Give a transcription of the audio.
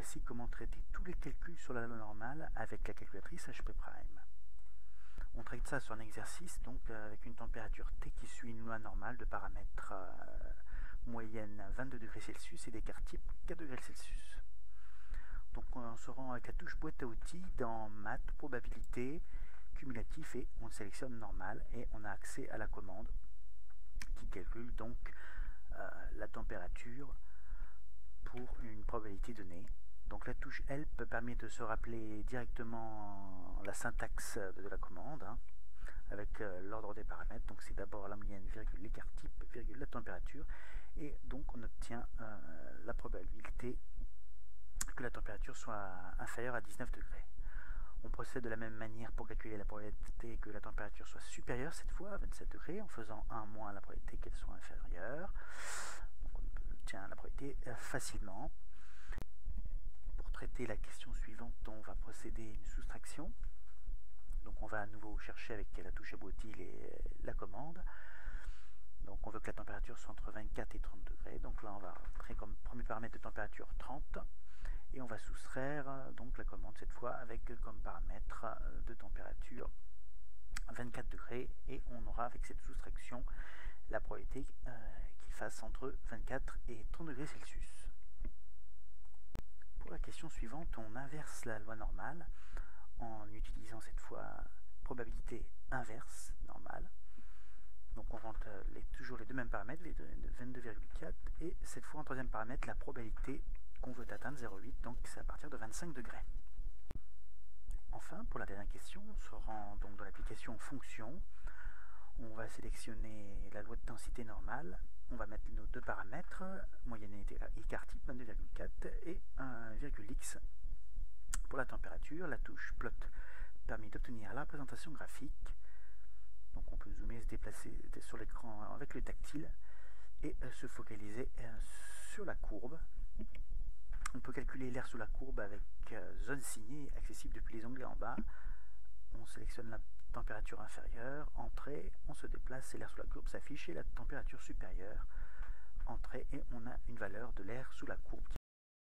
voici comment traiter tous les calculs sur la loi normale avec la calculatrice HP Prime. On traite ça sur un exercice, donc avec une température T qui suit une loi normale de paramètres moyenne 22 degrés Celsius et d'écart type 4 degrés Celsius. Donc on se rend avec la touche boîte à outils dans maths, probabilité, cumulatif et on sélectionne normal et on a accès à la commande qui calcule donc la température pour une probabilité donnée. Donc la touche Help permet de se rappeler directement la syntaxe de la commande avec l'ordre des paramètres. Donc c'est d'abord la moyenne, virgule l'écart type, virgule la température, et donc on obtient la probabilité que la température soit inférieure à 19 degrés. On procède de la même manière pour calculer la probabilité que la température soit supérieure, cette fois à 27 degrés, en faisant 1 moins la probabilité qu'elle soit inférieure. Donc on obtient la probabilité facilement. Pour traiter la question suivante, on va procéder à une soustraction. Donc on va à nouveau chercher avec la touche aboutie la commande. Donc on veut que la température soit entre 24 et 30 degrés. Donc là on va rentrer comme premier paramètre de température 30. Et on va soustraire donc la commande cette fois avec comme paramètre de température 24 degrés. Et on aura avec cette soustraction la probabilité qu'il fasse entre 24 et 30 degrés Celsius. Pour la question suivante, on inverse la loi normale en utilisant cette fois probabilité inverse normale. Donc on rentre toujours les deux mêmes paramètres, 22,4, et cette fois en troisième paramètre la probabilité qu'on veut atteindre, 0,8, donc c'est à partir de 25 degrés. Enfin, pour la dernière question, on se rend donc dans l'application fonction. On va sélectionner la loi de densité normale. On va mettre nos deux paramètres, moyenne et écart type 22,4 et 1,x pour la température. La touche plot permet d'obtenir la représentation graphique. Donc on peut zoomer, se déplacer sur l'écran avec le tactile et se focaliser sur la courbe. On peut calculer l'air sous la courbe avec zone signée accessible depuis les onglets en bas. On sélectionne la température inférieure, entrée, on se déplace et l'air sous la courbe s'affiche, et la température supérieure, entrée, et on a une valeur de l'air sous la courbe